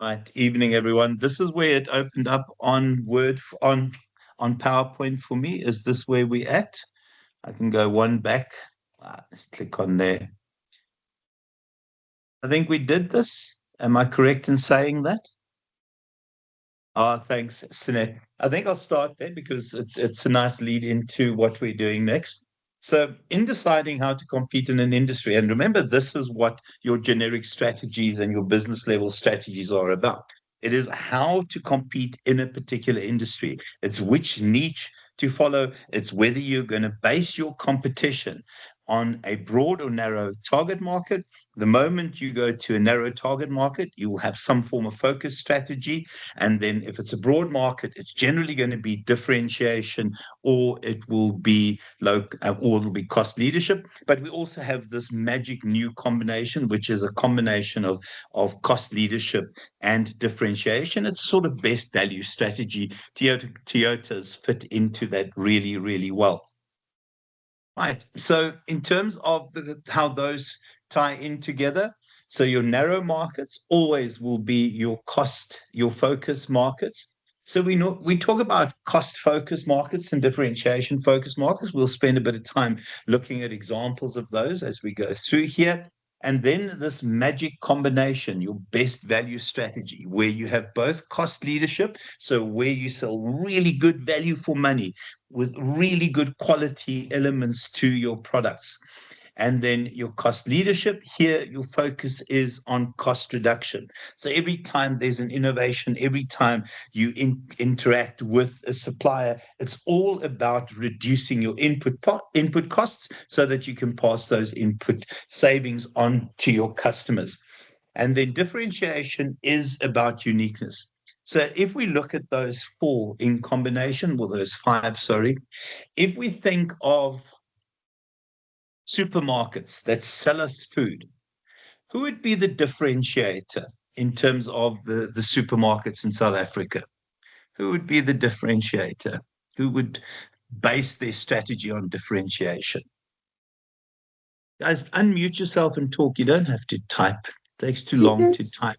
Right, evening everyone. This is where it opened up on on PowerPoint for me. Is this where we at? I can go one back. Let's click on there. I think we did this. Am I correct in saying that? Thanks, Sinead. I think I'll start there because it's a nice lead into what we're doing next. So, in deciding how to compete in an industry, and remember, this is what your generic strategies and your business level strategies are about. It is how to compete in a particular industry. It's which niche to follow. It's whether you're going to base your competition on a broad or narrow target market. The moment you go to a narrow target market, you will have some form of focus strategy. And then if it's a broad market, it's generally going to be differentiation or it will be or it'll be cost leadership. But we also have this magic new combination, which is a combination of cost leadership and differentiation. It's sort of best value strategy. Toyota's fit into that really, really well. Right. So in terms of how those tie in together, so your narrow markets always will be your focus markets. So we talk about cost focus markets and differentiation focus markets. We'll spend a bit of time looking at examples of those as we go through here. And then this magic combination, your best value strategy, where you have both cost leadership, so where you sell really good value for money with really good quality elements to your products. And then your cost leadership, here your focus is on cost reduction. So every time there's an innovation, every time you interact with a supplier, it's all about reducing your input costs so that you can pass those input savings on to your customers. And then differentiation is about uniqueness. So if we look at those four in combination, well, those five, sorry, if we think of supermarkets that sell us food, who would be the differentiator in terms of the supermarkets in South Africa? Who would be the differentiator? Who would base their strategy on differentiation? Guys, unmute yourself and talk. You don't have to type. It takes too long to Checkers. type.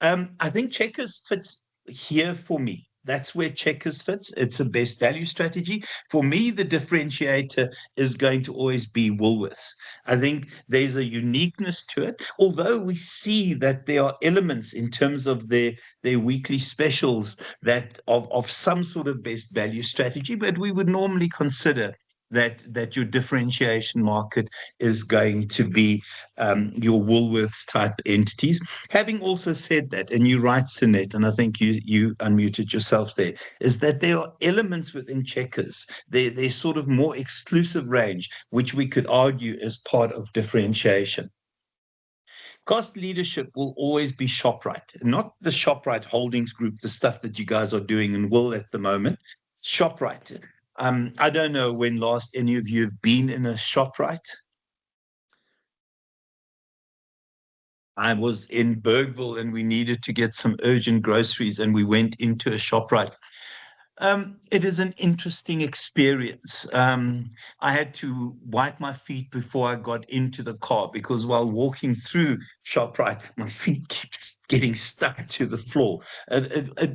I think Checkers fits here for me. That's where Checkers fits. It's a best value strategy. For me, the differentiator is going to always be Woolworths. I think there's a uniqueness to it, although we see that there are elements in terms of their weekly specials that of some sort of best value strategy, but we would normally consider that your differentiation market is going to be your Woolworths type entities. Having also said that, and you write, Sinette, and I think you unmuted yourself there, is that there are elements within Checkers, they're sort of more exclusive range, which we could argue is part of differentiation. Cost leadership will always be ShopRite, not the ShopRite Holdings Group, the stuff that you guys are doing and will at the moment. ShopRite. I don't know when last any of you have been in a ShopRite. I was in Bergville and we needed to get some urgent groceries and we went into a ShopRite. It is an interesting experience. I had to wipe my feet before I got into the car because while walking through ShopRite, my feet keeps getting stuck to the floor.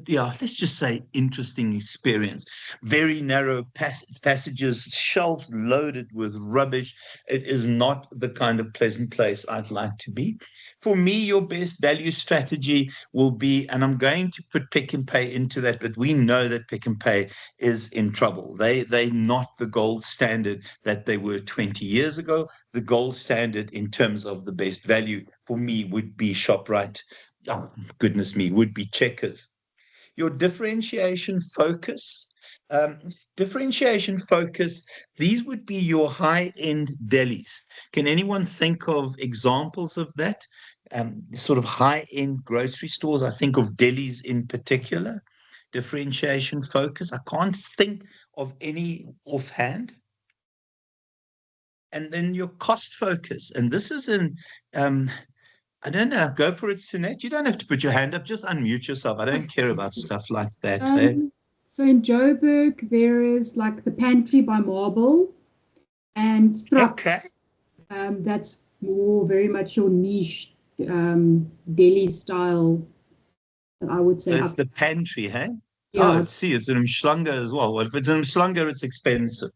Yeah, let's just say interesting experience. Very narrow passages, shelves loaded with rubbish. It is not the kind of pleasant place I'd like to be. For me, your best value strategy will be, and I'm going to put Pick and Pay into that, but we know that Pick and Pay is in trouble. They're not the gold standard that they were 20 years ago. The gold standard in terms of the best value for me would be ShopRite. Oh, goodness me, would be Checkers. Your um, differentiation focus, these would be your high-end delis. Can anyone think of examples of that? Sort of high-end grocery stores. I think of delis in particular. Differentiation focus. I can't think of any offhand. And then your cost focus. And this is I don't know, go for it, Sunette. You don't have to put your hand up, just unmute yourself. I don't care about stuff like that. Hey? Um, so in Joburg, there is like the Pantry by Marble and Okay. Trucks. That's more very much your niche deli style that I would So say it's up. the pantry, hey? Oh, Yeah. see, it's an Umschlanger as well. Well, if it's an Umschlanger, it's expensive.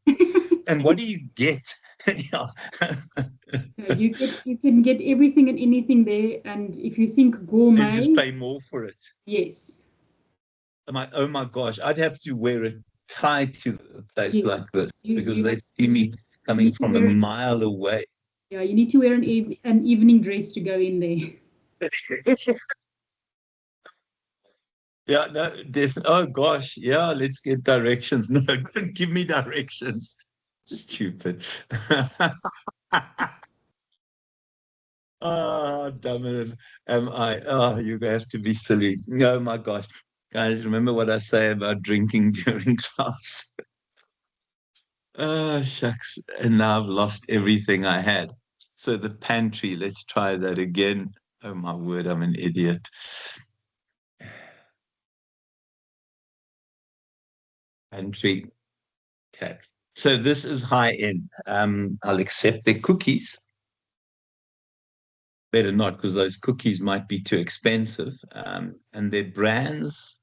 And what do you get? Yeah. Yeah, you can get everything and anything there, and if you think You just gourmet, pay more for it. yes, Oh my gosh, I'd have to wear a tie to a place like yes, this because you they have see me you coming need to from a wear mile away. yeah you need to wear an evening dress to go in there. Yeah, no, oh gosh, yeah, let's get directions. No, don't give me directions. Stupid. Oh, damn it. Am I? Oh, you have to be silly. Oh my gosh. Guys, remember what I say about drinking during class? Oh, shucks. And now I've lost everything I had. So the pantry, let's try that again. Oh my word, I'm an idiot. Pantry. Okay. So this is high end. I'll accept the cookies. Better not, because those cookies might be too expensive. And their brands.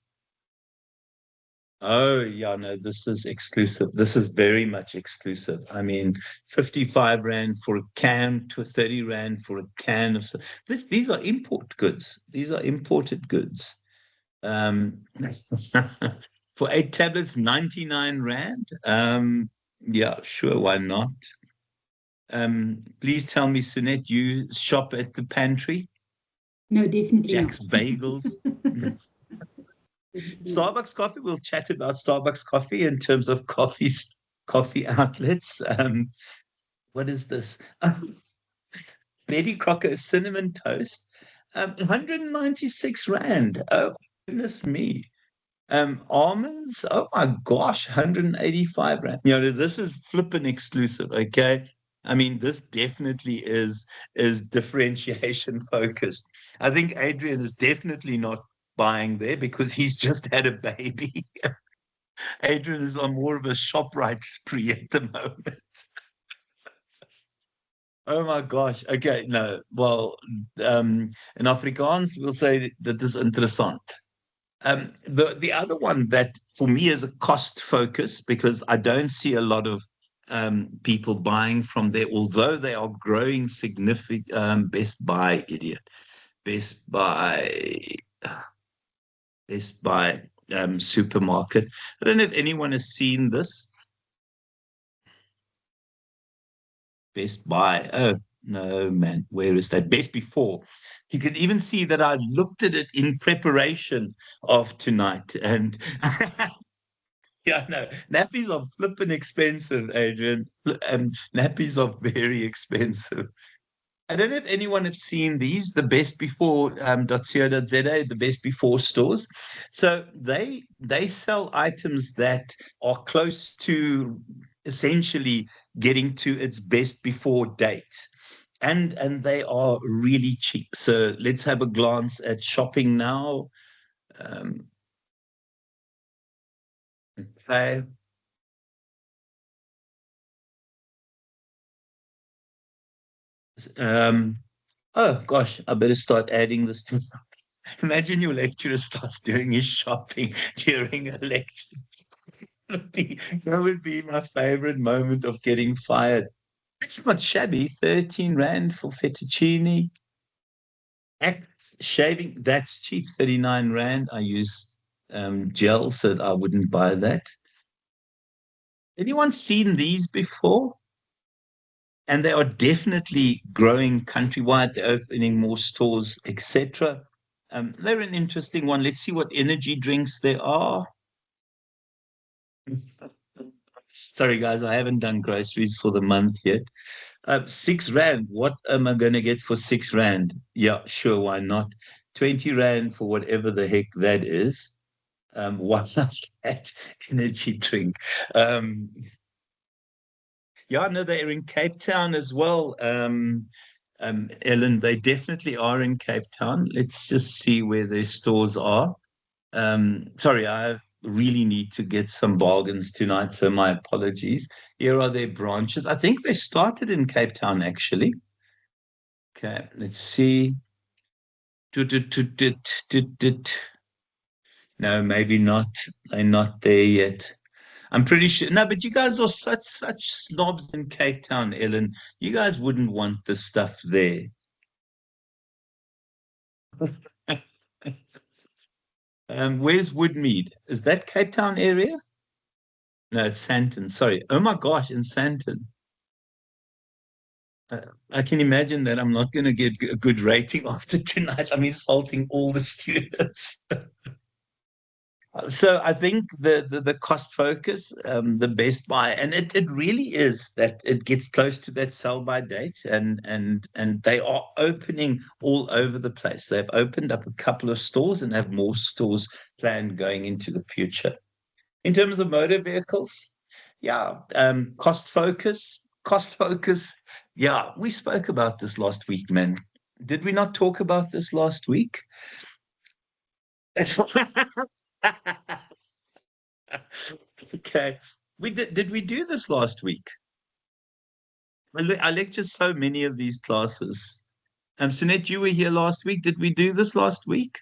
Oh, yeah, no, this is exclusive. This is very much exclusive. I mean, 55 Rand for a can to 30 Rand for a can of these are import goods. These are imported goods. Um, for 8 tablets, 99 Rand. Yeah, sure, why not? Please tell me, Sunette, you shop at the pantry, No, definitely Jack's not. Bagels. Definitely not. Starbucks coffee. We'll chat about Starbucks coffee in terms of coffee outlets. What is this? Betty Crocker cinnamon toast. 196 Rand. Oh goodness me. Almonds. Oh my gosh, 185 Rand. You know, this is flippin' exclusive. Okay. I mean, this definitely is differentiation focused. I think Adrian is definitely not buying there because he's just had a baby. Adrian is on more of a ShopRite spree at the moment. Oh my gosh. Okay, no. Well, in Afrikaans we'll say that is interessant. The other one that for me is a cost focus because I don't see a lot of people buying from there, although they are growing significant. Best Buy, idiot. Best Buy, Best Buy supermarket. I don't know if anyone has seen this. Best Buy. Oh, no, man. Where is that? Best Before. You can even see that I looked at it in preparation of tonight. And yeah, no, nappies are flipping expensive, Adrian. Nappies are very expensive. I don't know if anyone have seen these, the best before .co.za, the best before stores. So they sell items that are close to essentially getting to its best before date. And they are really cheap. So let's have a glance at shopping now. Um, okay. Um, oh gosh, I better start adding this to. Imagine your lecturer starts doing his shopping during a lecture. That would be my favorite moment of getting fired. It's not shabby. 13 Rand for fettuccine. Axe shaving, that's cheap. 39 Rand. I use gel, so I wouldn't buy that. Anyone seen these before? And they are definitely growing countrywide. They're opening more stores, etc. They're an interesting one. Let's see what energy drinks there are. Sorry, guys, I haven't done groceries for the month yet. 6 Rand. What am I going to get for 6 Rand? Yeah, sure, why not? 20 Rand for whatever the heck that is. Why not that energy drink? Yeah, no, they're in Cape Town as well. Ellen, they definitely are in Cape Town. Let's just see where their stores are. Sorry, I really need to get some bargains tonight, so my apologies. Here are their branches. I think they started in Cape Town, actually. Okay, let's see. No, maybe not. They're not there yet. I'm pretty sure. No, but you guys are such snobs in Cape Town, Ellen. You guys wouldn't want the stuff there. Where's Woodmead? Is that Cape Town area? No, it's Santon. Sorry. Oh my gosh, in Santon. I can imagine that I'm not going to get a good rating after tonight. I'm insulting all the students. So I think the cost focus, the best buy, and it really is that it gets close to that sell by date, and they are opening all over the place. They've opened up a couple of stores and have more stores planned going into the future. In terms of motor vehicles, yeah, cost focus. Yeah, we spoke about this last week, man. Did we not talk about this last week? Okay. We did we do this last week? I lectured so many of these classes. Sunette, you were here last week. Did we do this last week?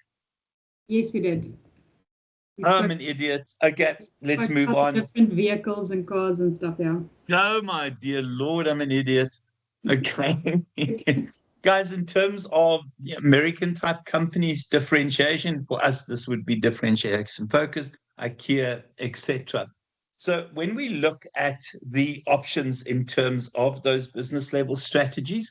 Yes, we did. Oh, I'm an idiot. Okay, let's move on. Different vehicles and cars and stuff, yeah. Oh, my dear Lord, I'm an idiot. Okay. Guys, in terms of American type companies, differentiation, for us, this would be differentiation focus, IKEA, etc. So when we look at the options in terms of those business level strategies,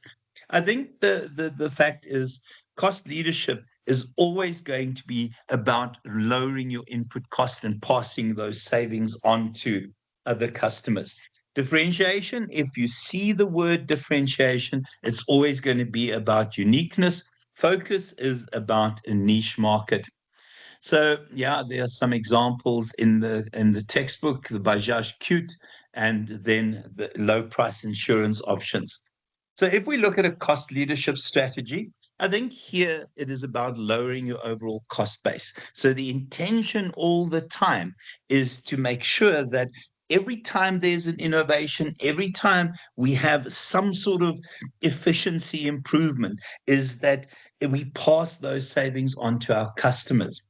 I think the fact is cost leadership is always going to be about lowering your input cost and passing those savings on to other customers. Differentiation, if you see the word differentiation, it's always going to be about uniqueness. Focus is about a niche market. So yeah, there are some examples in the textbook, the Bajaj Qute, and then the low price insurance options. So if we look at a cost leadership strategy, I think here it is about lowering your overall cost base. So the intention all the time is to make sure that every time there's an innovation, every time we have some sort of efficiency improvement, is that we pass those savings on to our customers.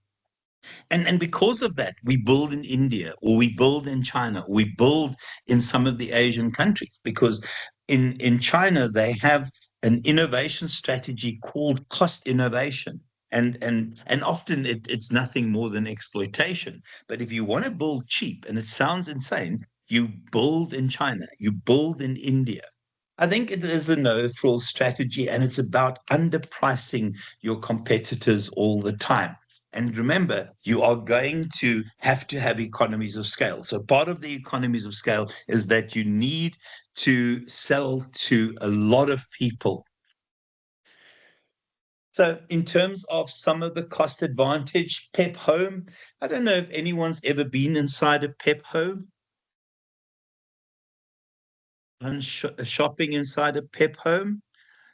And because of that, we build in India, or we build in China, or we build in some of the Asian countries, because in China they have an innovation strategy called cost innovation. And often it's nothing more than exploitation. But if you want to build cheap, and it sounds insane, you build in China, you build in India. I think it is a no-frill strategy, and it's about underpricing your competitors all the time. And remember, you are going to have economies of scale. So part of the economies of scale is that you need to sell to a lot of people. So in terms of some of the cost advantage, Pep Home, I don't know if anyone's ever been inside a Pep Home. And shopping inside a Pep Home.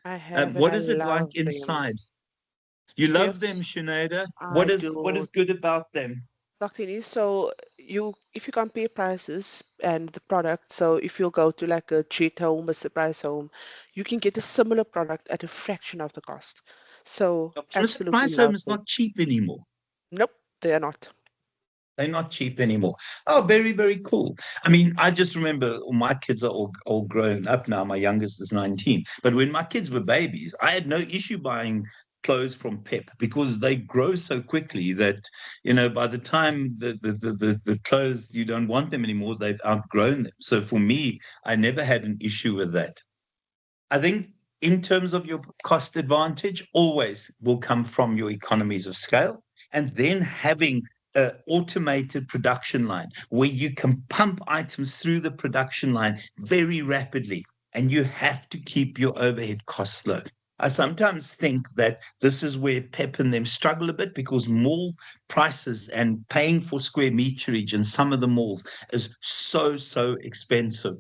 I have, and What I is it like love them. inside? You love them, Yes, Sinead. I What is do. good about them? Dr. Lee, so if you compare prices and the product, so if you go to like a Cheat Home, Mr. Price Home, you can get a similar product at a fraction of the cost. So Mr. absolutely Price Home love is them. not cheap anymore. Nope, they are not. They're not cheap anymore. Oh, very, very cool. I mean, I just remember my kids are all grown up now. My youngest is 19. But when my kids were babies, I had no issue buying clothes from Pep because they grow so quickly that, by the time the clothes, you don't want them anymore, they've outgrown them. So for me, I never had an issue with that. I think in terms of your cost advantage, always will come from your economies of scale, and then having an automated production line where you can pump items through the production line very rapidly, and you have to keep your overhead costs low. I sometimes think that this is where Pep and them struggle a bit, because mall prices and paying for square meterage in some of the malls is so expensive.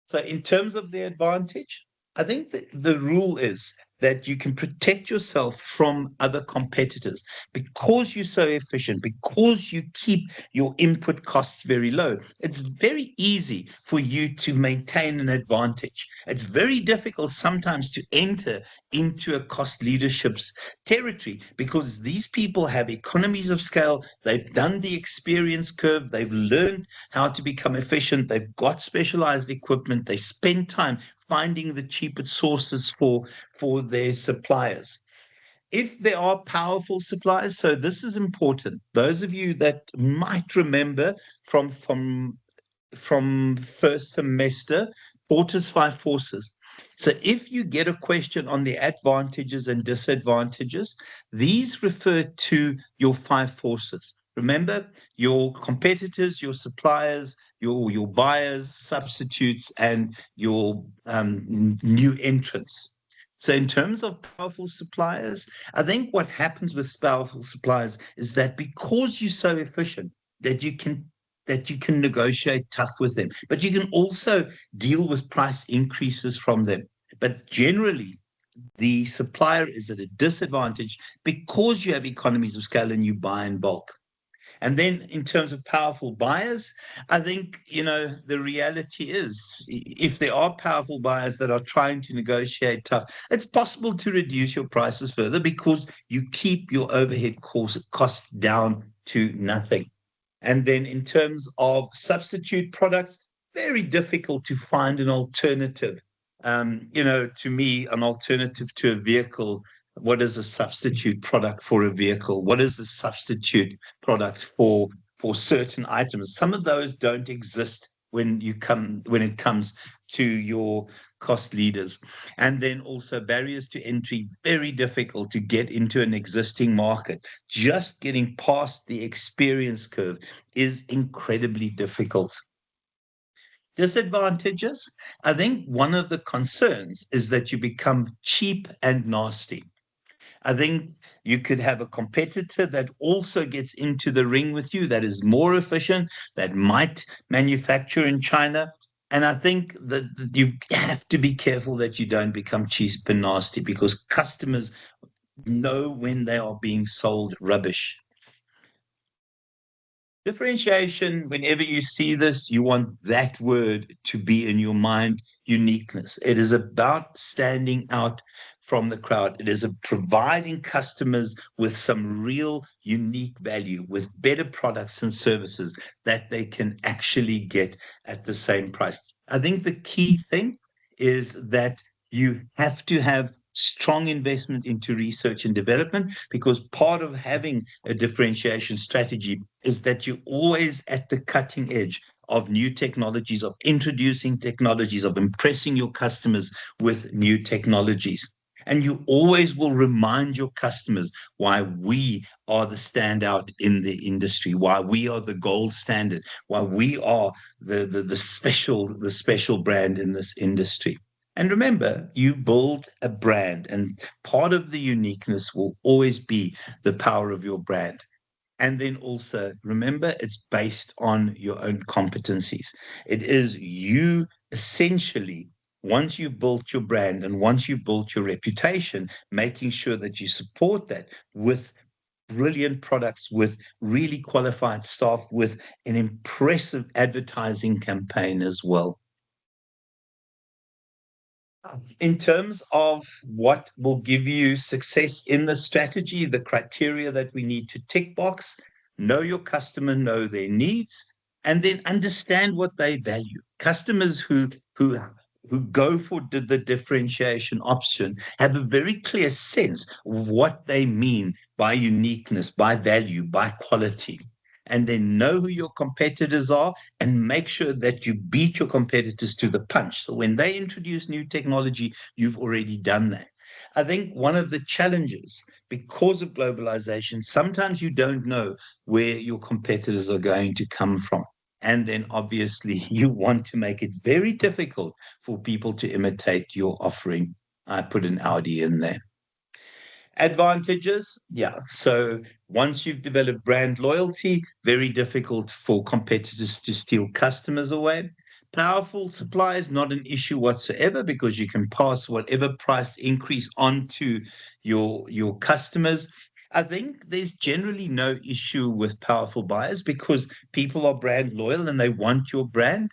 So in terms of the advantage, I think that the rule is that you can protect yourself from other competitors because you're so efficient, because you keep your input costs very low. It's very easy for you to maintain an advantage. It's very difficult sometimes to enter into a cost leadership's territory because these people have economies of scale. They've done the experience curve. They've learned how to become efficient. They've got specialized equipment. They spend time finding the cheapest sources for their suppliers. If there are powerful suppliers, so this is important. Those of you that might remember from first semester, Porter's five forces. So if you get a question on the advantages and disadvantages, these refer to your five forces. Remember, your competitors, your suppliers, your buyers, substitutes, and your new entrants. So in terms of powerful suppliers, I think what happens with powerful suppliers is that because you're so efficient, that you can negotiate tough with them, but you can also deal with price increases from them. But generally, the supplier is at a disadvantage because you have economies of scale and you buy in bulk. And then in terms of powerful buyers, I think, the reality is if there are powerful buyers that are trying to negotiate tough, it's possible to reduce your prices further because you keep your overhead costs down to nothing. And then in terms of substitute products, very difficult to find an alternative. To me, an alternative to a vehicle. What is a substitute product for a vehicle? What is a substitute product for certain items? Some of those don't exist when it comes to your cost leaders. And then also barriers to entry, very difficult to get into an existing market. Just getting past the experience curve is incredibly difficult. Disadvantages, I think one of the concerns is that you become cheap and nasty. I think you could have a competitor that also gets into the ring with you, that is more efficient, that might manufacture in China. And I think that you have to be careful that you don't become cheap and nasty because customers know when they are being sold rubbish. Differentiation, whenever you see this, you want that word to be in your mind, uniqueness. It is about standing out from the crowd. It is providing customers with some real unique value, with better products and services that they can actually get at the same price. I think the key thing is that you have to have strong investment into research and development because part of having a differentiation strategy is that you're always at the cutting edge of new technologies, of introducing technologies, of impressing your customers with new technologies. And you always will remind your customers why we are the standout in the industry, why we are the gold standard, why we are the special brand in this industry. And remember, you build a brand, and part of the uniqueness will always be the power of your brand. And then also remember, it's based on your own competencies. It is you essentially, once you've built your brand and once you've built your reputation, making sure that you support that with brilliant products, with really qualified staff, with an impressive advertising campaign as well. In terms of what will give you success in the strategy, the criteria that we need to tick box, know your customer, know their needs, and then understand what they value. Customers who go for the differentiation option have a very clear sense of what they mean by uniqueness, by value, by quality. And then know who your competitors are and make sure that you beat your competitors to the punch. So when they introduce new technology, you've already done that. I think one of the challenges, because of globalization, sometimes you don't know where your competitors are going to come from. And then obviously you want to make it very difficult for people to imitate your offering. I put an Audi in there. Advantages, yeah. So once you've developed brand loyalty, very difficult for competitors to steal customers away. Powerful supply is not an issue whatsoever because you can pass whatever price increase on to your customers. I think there's generally no issue with powerful buyers because people are brand loyal and they want your brand.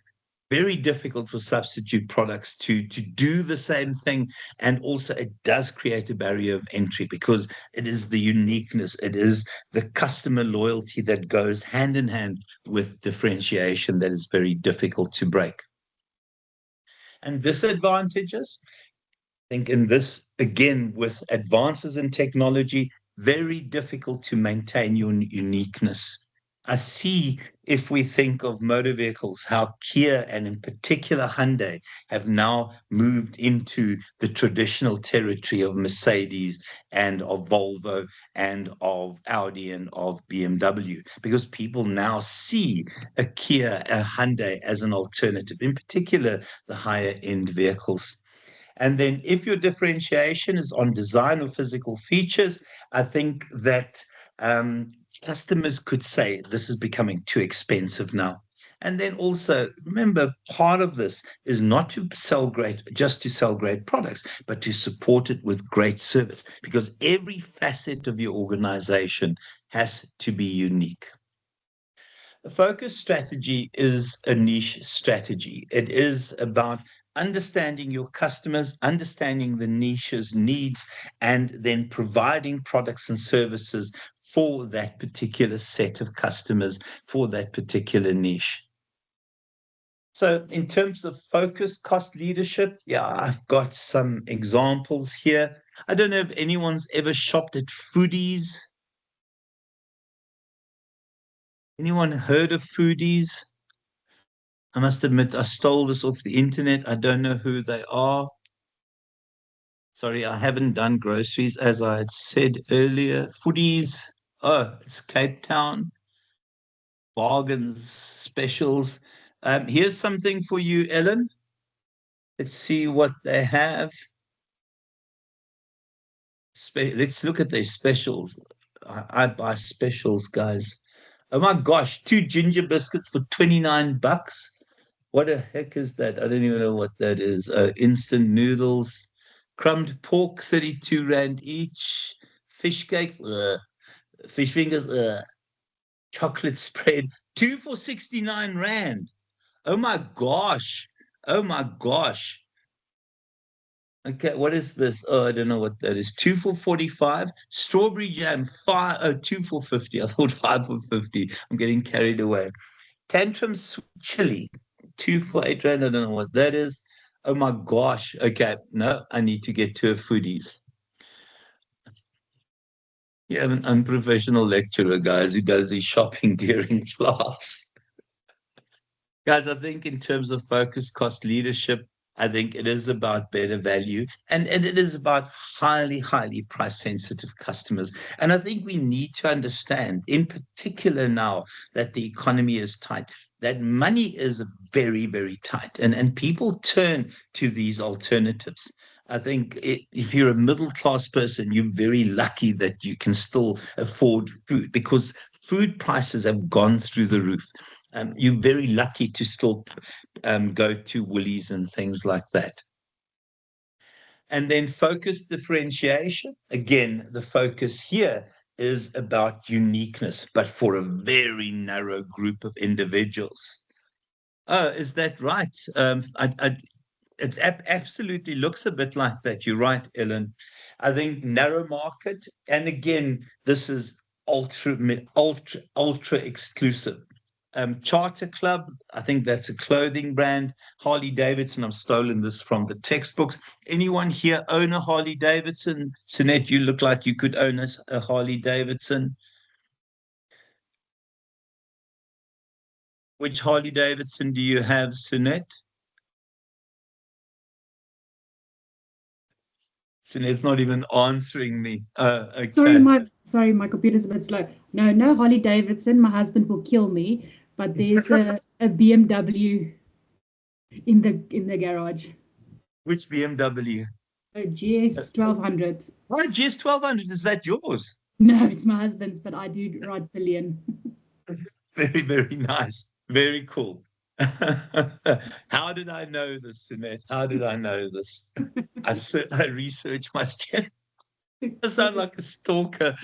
Very difficult for substitute products to do the same thing. And also it does create a barrier of entry because it is the uniqueness, it is the customer loyalty that goes hand in hand with differentiation that is very difficult to break. And disadvantages, I think in this, again, with advances in technology, very difficult to maintain your uniqueness. I see, if we think of motor vehicles, how Kia and in particular Hyundai have now moved into the traditional territory of Mercedes and of Volvo and of Audi and of BMW, because people now see a Kia, a Hyundai as an alternative, in particular the higher end vehicles. And then if your differentiation is on design or physical features, I think that customers could say this is becoming too expensive now. And then also remember, part of this is not to sell just to sell great products, but to support it with great service, because every facet of your organization has to be unique. A focus strategy is a niche strategy. It is about understanding your customers, understanding the niche's needs, and then providing products and services for that particular set of customers, for that particular niche. So in terms of focused cost leadership, yeah, I've got some examples here. I don't know if anyone's ever shopped at Foodies. Anyone heard of Foodies? I must admit, I stole this off the internet. I don't know who they are. Sorry, I haven't done groceries as I had said earlier. Foodies. Oh, it's Cape Town. Bargains, specials. Here's something for you, Ellen. Let's see what they have. Let's look at their specials. I buy specials, guys. Oh my gosh, 2 ginger biscuits for 29 bucks. What the heck is that? I don't even know what that is. Instant noodles, crumbed pork, 32 Rand each. Fish cakes, fish fingers, chocolate spread, 2 for 69 Rand. Oh my gosh. Oh my gosh. Okay, what is this? Oh, I don't know what that is. 2 for 45. Strawberry jam, 2 for 50. I thought 5 for 50. I'm getting carried away. Tantrum sweet chili, 2 for 8 Rand. I don't know what that is. Oh my gosh. Okay, no, I need to get to a Foodies. You have an unprofessional lecturer, guys, who does his shopping during class. Guys, I think in terms of focus cost leadership, I think it is about better value and it is about highly, highly price sensitive customers. And I think we need to understand, in particular now that the economy is tight, that money is very, very tight and people turn to these alternatives. I think if you're a middle class person, you're very lucky that you can still afford food because food prices have gone through the roof. You're very lucky to still go to Woolies and things like that. And then focus differentiation. Again, the focus here is about uniqueness, but for a very narrow group of individuals. Oh, is that right? It absolutely looks a bit like that. You're right, Ellen. I think narrow market, and again, this is ultra exclusive. Charter Club, I think that's a clothing brand. Harley Davidson, I've stolen this from the textbooks. Anyone here own a Harley Davidson? Sunette, you look like you could own a Harley Davidson. Which Harley Davidson do you have, Sunette? Sunette's not even answering me. Okay. Sorry, my computer's a bit slow. No Harley Davidson. My husband will kill me. But there's a BMW in the garage. Which BMW? A GS 1200. Oh, GS 1200. Is that yours? No, it's my husband's, but I do ride pillion. Very, very nice. Very cool. How did I know this, Sunette? How did I know this? I researched my skin. I sound like a stalker.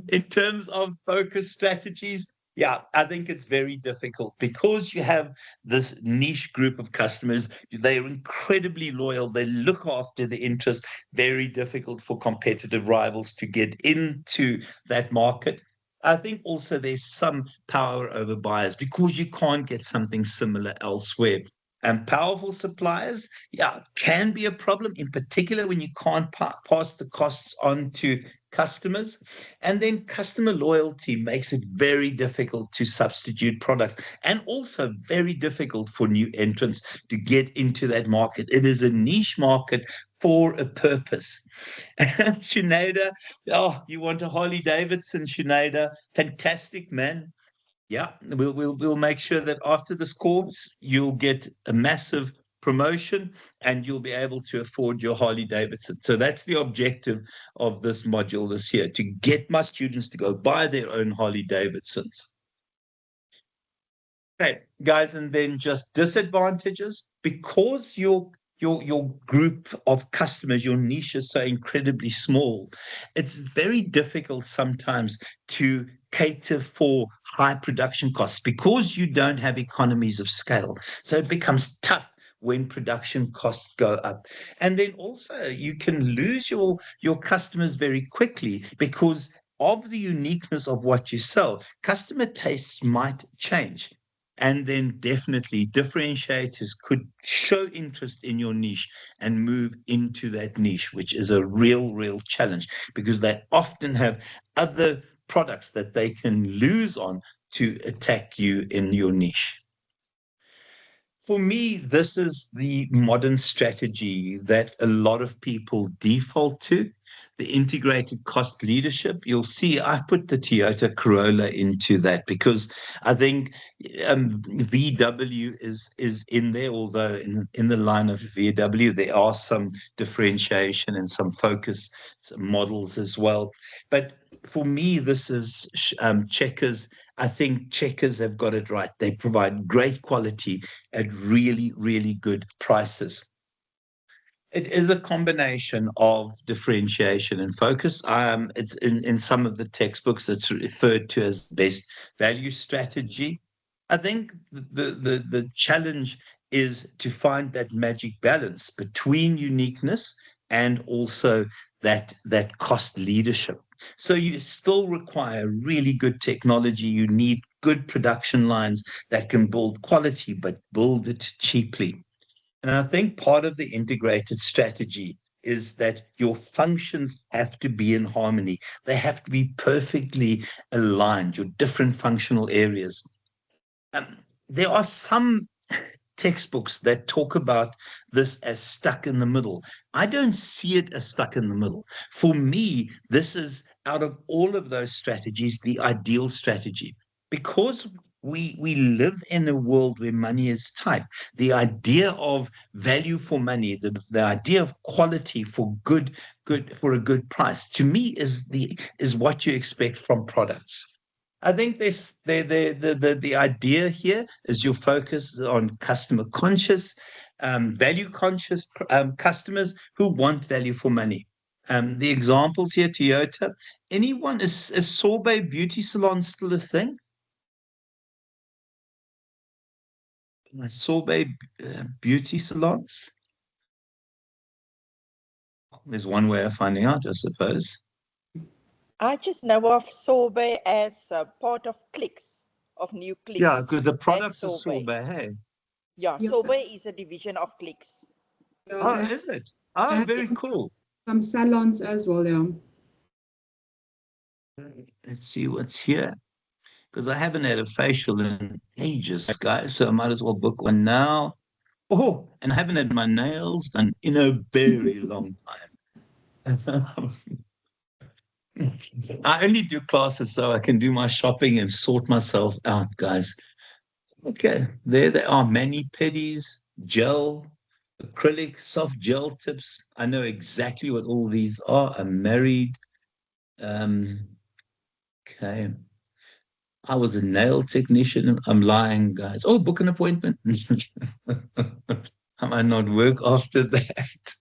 In terms of focus strategies, yeah, I think it's very difficult because you have this niche group of customers. They're incredibly loyal. They look after the interest. Very difficult for competitive rivals to get into that market. I think also there's some power over buyers because you can't get something similar elsewhere. And powerful suppliers, yeah, can be a problem, in particular when you can't pass the costs on to customers. And then customer loyalty makes it very difficult to substitute products and also very difficult for new entrants to get into that market. It is a niche market for a purpose. Sinead, oh, you want a Harley Davidson, Sinead? Fantastic, man. Yeah, we'll make sure that after this course, you'll get a massive promotion and you'll be able to afford your Harley Davidson. So that's the objective of this module this year, to get my students to go buy their own Harley Davidsons. Okay, guys, and then just disadvantages. Because your group of customers, your niche is so incredibly small, it's very difficult sometimes to cater for high production costs because you don't have economies of scale. So it becomes tough when production costs go up. And then also you can lose your customers very quickly because of the uniqueness of what you sell. Customer tastes might change. And then definitely differentiators could show interest in your niche and move into that niche, which is a real challenge because they often have other products that they can lose on to attack you in your niche. For me, this is the modern strategy that a lot of people default to, the integrated cost leadership. You'll see I put the Toyota Corolla into that because I think VW is in there, although in the line of VW, there are some differentiation and some focus models as well. But for me, this is Checkers. I think Checkers have got it right. They provide great quality at really good prices. It is a combination of differentiation and focus. It's in some of the textbooks, it's referred to as best value strategy. I think the challenge is to find that magic balance between uniqueness and also that cost leadership. So you still require really good technology. You need good production lines that can build quality, but build it cheaply. And I think part of the integrated strategy is that your functions have to be in harmony. They have to be perfectly aligned, your different functional areas. There are some textbooks that talk about this as stuck in the middle. I don't see it as stuck in the middle. For me, this is, out of all of those strategies, the ideal strategy because we live in a world where money is tight. The idea of value for money, the idea of quality for good for a good price, to me is what you expect from products. I think the idea here is you'll focus on customer conscious, value conscious customers who want value for money. The examples here, Toyota. Anyone, is Sorbet Beauty Salon still a thing? Sorbet Beauty Salons? There's one way of finding out, I suppose. I just know of Sorbet as part of Clicks, of New Clicks. Yeah, because the products are Sorbet, hey? Yeah, Sorbet is a division of Clicks. Oh, is it? Oh, very cool. Some salons as well, yeah. Let's see what's here. Because I haven't had a facial in ages, guys, so I might as well book one now. Oh, and I haven't had my nails done in a very long time. I only do classes so I can do my shopping and sort myself out, guys. Okay, there they are. Mani-pedis, gel, acrylic, soft gel tips. I know exactly what all these are. I'm married. Okay. I was a nail technician. I'm lying, guys. Oh, book an appointment. I might not work after that.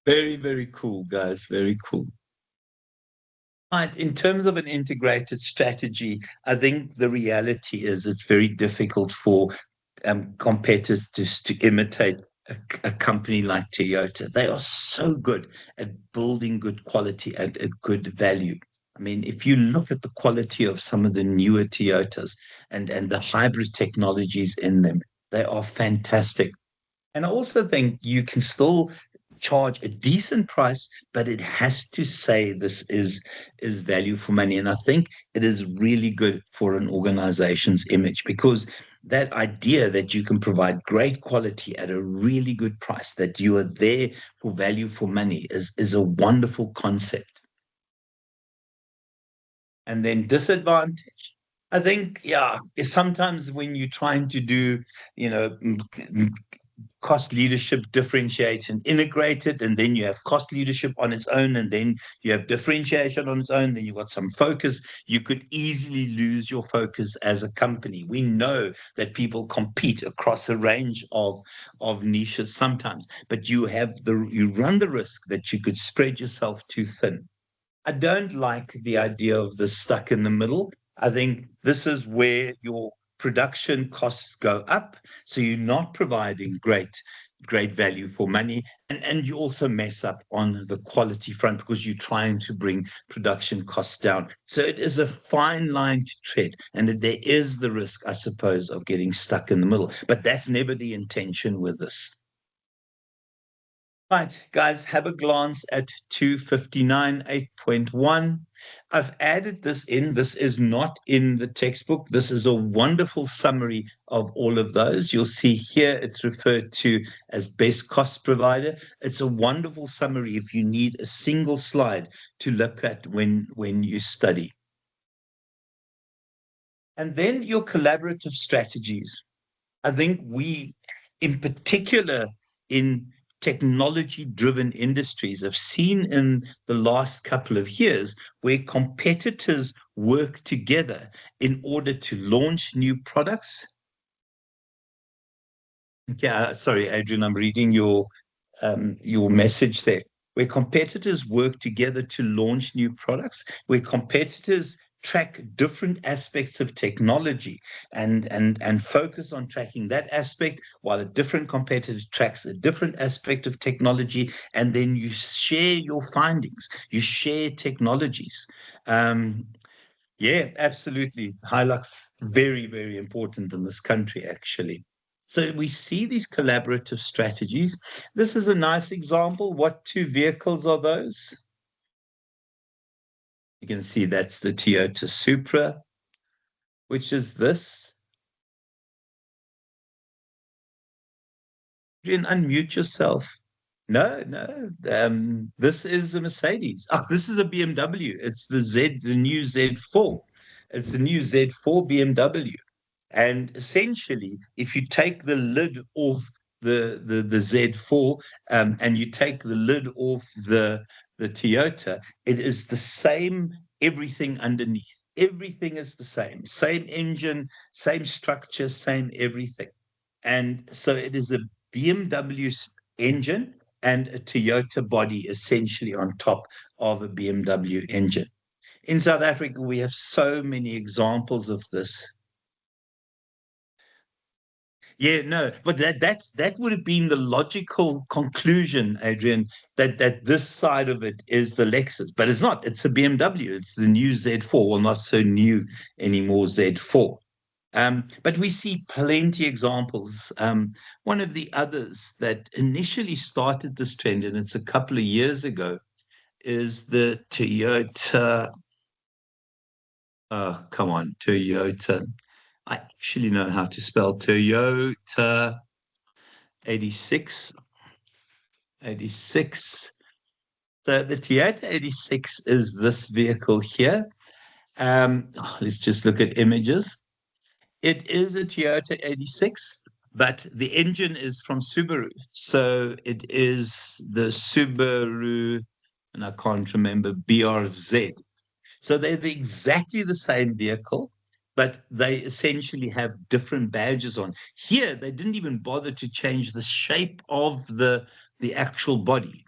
Very, very cool, guys. Very cool. Right. In terms of an integrated strategy, I think the reality is it's very difficult for competitors to imitate a company like Toyota. They are so good at building good quality and at good value. I mean, if you look at the quality of some of the newer Toyotas and the hybrid technologies in them, they are fantastic. And I also think you can still charge a decent price, but it has to say this is value for money. And I think it is really good for an organization's image, because that idea that you can provide great quality at a really good price, that you are there for value for money, is a wonderful concept. And then disadvantage, I think, yeah, is sometimes when you're trying to do, cost leadership, differentiate and integrate it, and then you have cost leadership on its own, and then you have differentiation on its own, then you've got some focus. You could easily lose your focus as a company. We know that people compete across a range of niches sometimes, but you run the risk that you could spread yourself too thin. I don't like the idea of the stuck in the middle. I think this is where your production costs go up. So you're not providing great value for money. And you also mess up on the quality front because you're trying to bring production costs down. So it is a fine line to tread. And there is the risk, I suppose, of getting stuck in the middle. But that's never the intention with this. Right, guys, have a glance at 259, 8.1. I've added this in. This is not in the textbook. This is a wonderful summary of all of those. You'll see here it's referred to as best cost provider. It's a wonderful summary if you need a single slide to look at when you study. And then your collaborative strategies. I think we, in particular, in technology-driven industries, have seen in the last couple of years where competitors work together in order to launch new products. Yeah, sorry, Adrian, I'm reading your message there. Where competitors work together to launch new products, where competitors track different aspects of technology and focus on tracking that aspect, while a different competitor tracks a different aspect of technology, and then you share your findings, you share technologies. Yeah, absolutely. Hilux, very, very important in this country, actually. So we see these collaborative strategies. This is a nice example. What two vehicles are those? You can see that's the Toyota Supra, which is this. You can unmute yourself. No, no. This is a Mercedes. Oh, this is a BMW. It's the new Z4. It's the new Z4 BMW. And essentially, if you take the lid off the Z4 and you take the lid off the Toyota, it is the same everything underneath. Everything is the same engine, same structure, same everything. And so it is a BMW engine and a Toyota body essentially on top of a BMW engine. In South Africa, we have so many examples of this. Yeah, no, but that would have been the logical conclusion, Adrian, that this side of it is the Lexus, but it's not. It's a BMW. It's the new Z4. Well, not so new anymore, Z4. But we see plenty examples. One of the others that initially started this trend, and it's a couple of years ago, is the Toyota. Oh, come on, Toyota. I actually know how to spell Toyota 86. 86. So the Toyota 86 is this vehicle here. Let's just look at images. It is a Toyota 86, but the engine is from Subaru. So it is the Subaru, and I can't remember, BRZ. So they're exactly the same vehicle, but they essentially have different badges on. Here, they didn't even bother to change the shape of the actual body.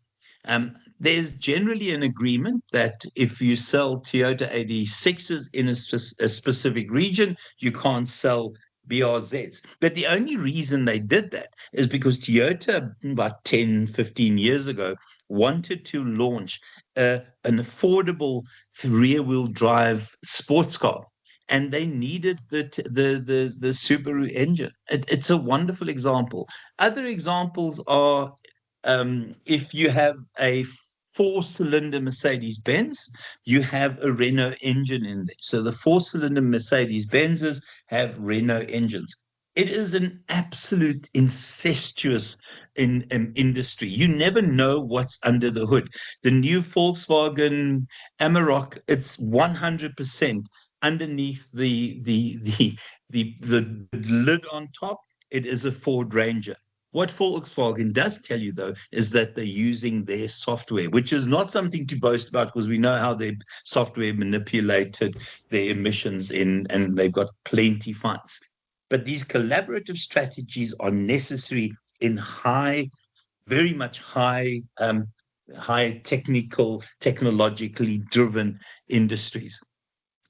There's generally an agreement that if you sell Toyota 86s in a specific region, you can't sell BRZs. But the only reason they did that is because Toyota, about 10, 15 years ago, wanted to launch an affordable rear-wheel drive sports car. And they needed the Subaru engine. It's a wonderful example. Other examples are if you have a four-cylinder Mercedes-Benz, you have a Renault engine in there. So the four-cylinder Mercedes-Benzes have Renault engines. It is an absolute incestuous industry. You never know what's under the hood. The new Volkswagen Amarok, it's 100% underneath the lid on top. It is a Ford Ranger. What Volkswagen does tell you, though, is that they're using their software, which is not something to boast about because we know how their software manipulated their emissions and they've got plenty funds. But these collaborative strategies are necessary in very much high technologically driven industries.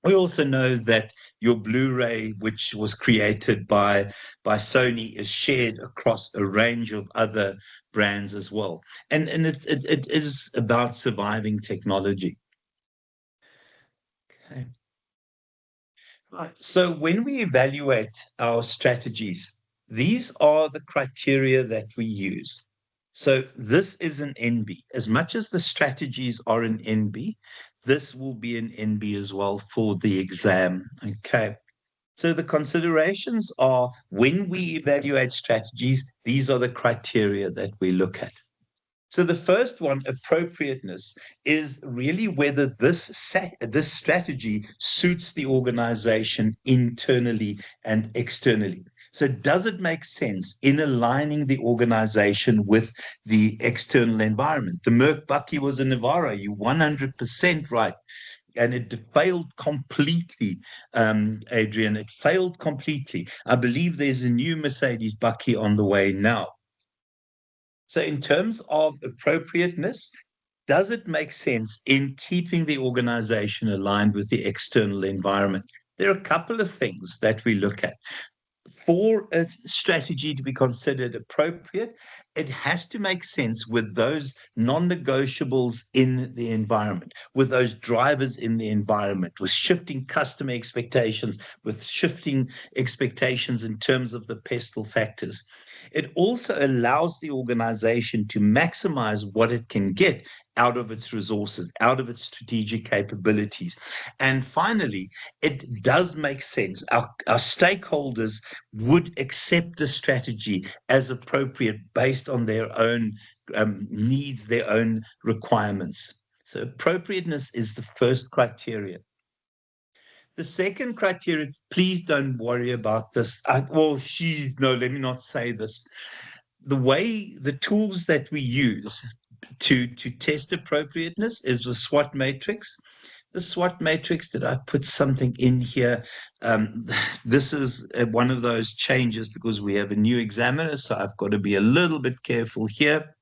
We also know that your Blu-ray, which was created by Sony, is shared across a range of other brands as well. And it is about surviving technology. Okay. Right. So when we evaluate our strategies, these are the criteria that we use. So this is an NB. As much as the strategies are an NB, this will be an NB as well for the exam. Okay. So the considerations are when we evaluate strategies, these are the criteria that we look at. So the first one, appropriateness, is really whether this strategy suits the organization internally and externally. So does it make sense in aligning the organization with the external environment? The Merc Bucky was a Navara, you 100% right. And it failed completely, Adrian. It failed completely. I believe there's a new Mercedes Bucky on the way now. So in terms of appropriateness, does it make sense in keeping the organization aligned with the external environment? There are a couple of things that we look at. For a strategy to be considered appropriate, it has to make sense with those non-negotiables in the environment, with those drivers in the environment, with shifting customer expectations, with shifting expectations in terms of the pestle factors. It also allows the organization to maximize what it can get out of its resources, out of its strategic capabilities. And finally, it does make sense. Our stakeholders would accept the strategy as appropriate based on their own needs, their own requirements. So appropriateness is the first criteria. The second criteria, please don't worry about this. No, let me not say this. The tools that we use to test appropriateness is the SWOT matrix. The SWOT matrix, did I put something in here? This is one of those changes because we have a new examiner, so I've got to be a little bit careful here.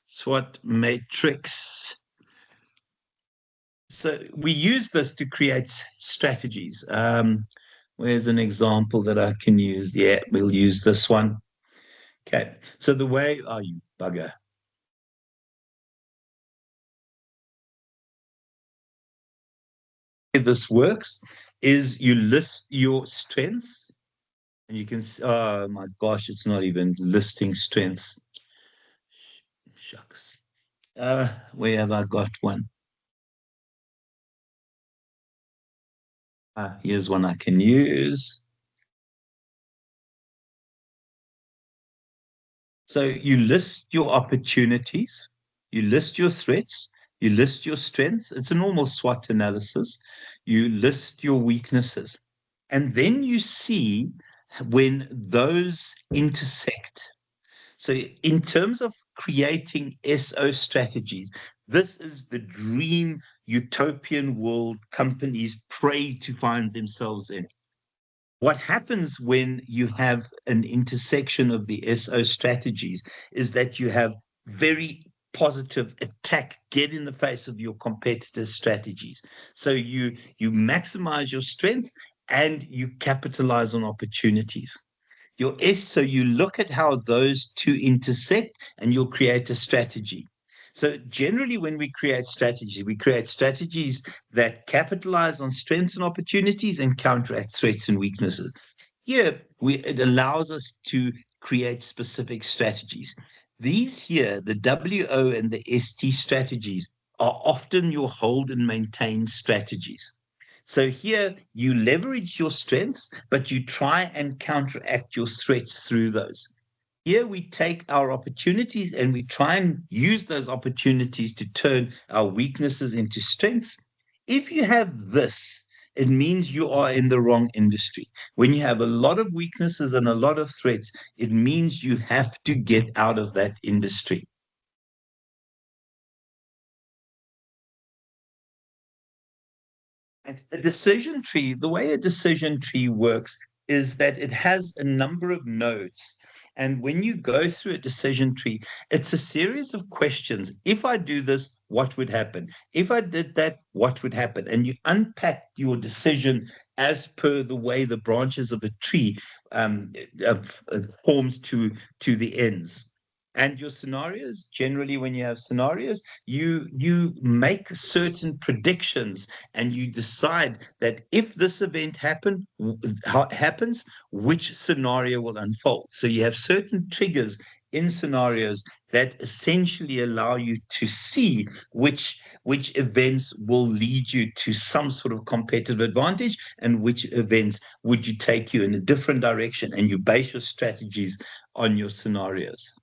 SWOT matrix. So we use this to create strategies. Where's an example that I can use? Yeah, we'll use this one. Okay, so the way, you bugger. This works is you list your strengths and you can, oh my gosh, it's not even listing strengths. Shucks. Where have I got one? Here's one I can use. So you list your opportunities, you list your threats, you list your strengths. It's a normal SWOT analysis. You list your weaknesses. And then you see when those intersect. So in terms of creating SO strategies, this is the dream utopian world companies pray to find themselves in. What happens when you have an intersection of the SO strategies is that you have very positive attack, get in the face of your competitors' strategies. So you maximize your strength and you capitalize on opportunities. So you look at how those two intersect and you'll create a strategy. So generally, when we create strategies that capitalize on strengths and opportunities and counteract threats and weaknesses. Here, it allows us to create specific strategies. These here, the WO and the ST strategies, are often your hold and maintain strategies. So here you leverage your strengths, but you try and counteract your threats through those. Here we take our opportunities and we try and use those opportunities to turn our weaknesses into strengths. If you have this, it means you are in the wrong industry. When you have a lot of weaknesses and a lot of threats, it means you have to get out of that industry. And a decision tree, the way a decision tree works is that it has a number of nodes. And when you go through a decision tree, it's a series of questions. If I do this, what would happen? If I did that, what would happen? And you unpack your decision as per the way the branches of a tree forms to the ends. And your scenarios, generally, when you have scenarios, you make certain predictions and you decide that if this event happens, which scenario will unfold. So you have certain triggers in scenarios that essentially allow you to see which events will lead you to some sort of competitive advantage and which events would you take you in a different direction, and you base your strategies on your scenarios.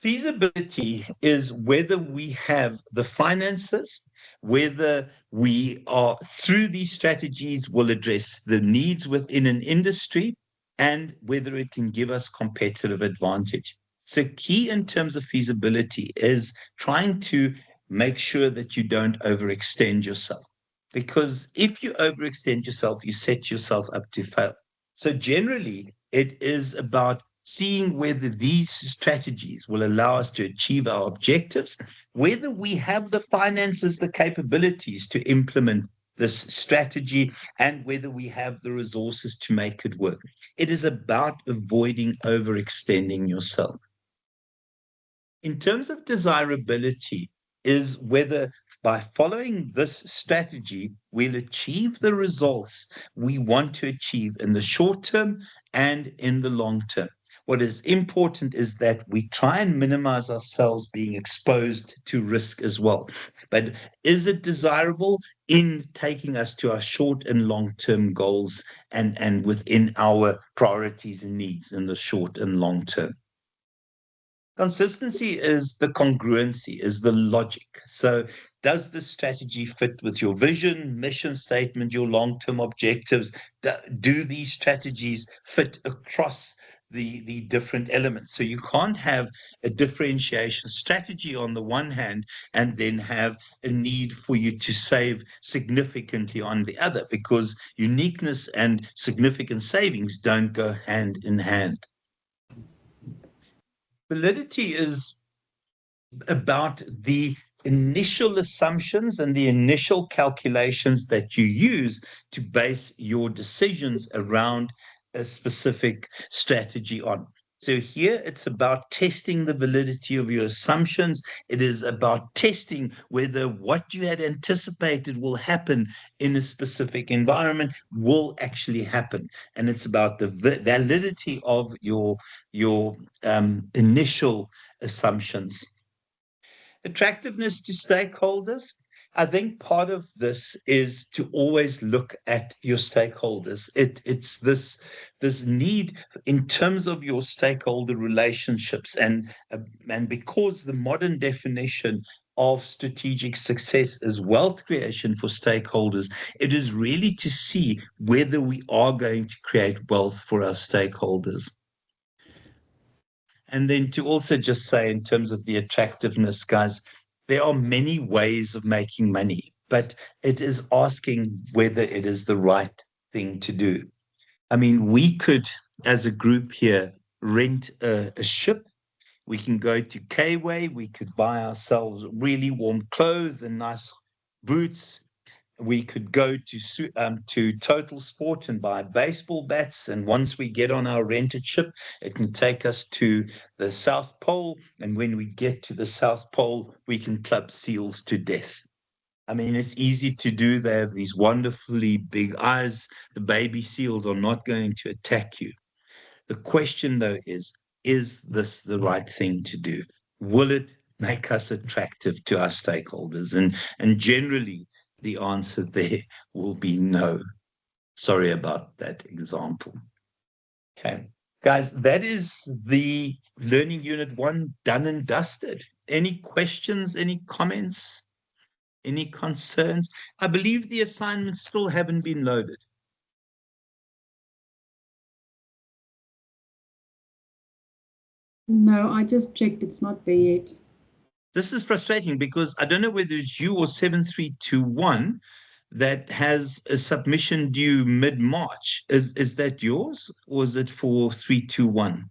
Feasibility is whether we have the finances, whether we are, through these strategies, will address the needs within an industry, and whether it can give us competitive advantage. So key in terms of feasibility is trying to make sure that you don't overextend yourself. Because if you overextend yourself, you set yourself up to fail. So generally, it is about seeing whether these strategies will allow us to achieve our objectives, whether we have the finances, the capabilities to implement this strategy, and whether we have the resources to make it work. It is about avoiding overextending yourself. In terms of desirability, is whether by following this strategy, we'll achieve the results we want to achieve in the short term and in the long term. What is important is that we try and minimize ourselves being exposed to risk as well. But is it desirable in taking us to our short and long-term goals and within our priorities and needs in the short and long term? Consistency is the congruency, is the logic. So does this strategy fit with your vision, mission statement, your long-term objectives? Do these strategies fit across the different elements? So you can't have a differentiation strategy on the one hand and then have a need for you to save significantly on the other, because uniqueness and significant savings don't go hand in hand. Validity is about the initial assumptions and the initial calculations that you use to base your decisions around a specific strategy on. So here it's about testing the validity of your assumptions. It is about testing whether what you had anticipated will happen in a specific environment will actually happen. And it's about the validity of your initial assumptions. Attractiveness to stakeholders. I think part of this is to always look at your stakeholders. It's this need in terms of your stakeholder relationships, and because the modern definition of strategic success is wealth creation for stakeholders, it is really to see whether we are going to create wealth for our stakeholders. And then to also just say, in terms of the attractiveness, guys, there are many ways of making money, but it is asking whether it is the right thing to do. I mean, we could, as a group here, rent a ship. We can go to K-Way. We could buy ourselves really warm clothes and nice boots. We could go to Total Sport and buy baseball bats. And once we get on our rented ship, it can take us to the South Pole. And when we get to the South Pole, we can club seals to death. I mean, it's easy to do. They have these wonderfully big eyes. The baby seals are not going to attack you. The question, though, is this the right thing to do? Will it make us attractive to our stakeholders? And generally, the answer there will be no. Sorry about that example. Okay, guys, that is the Learning Unit 1 done and dusted. Any questions, any comments, any concerns? I believe the assignments still haven't been loaded. No, I just checked. It's not there yet. This is frustrating because I don't know whether it's you or 7321 that has a submission due mid-March. Is that yours or is it for 321?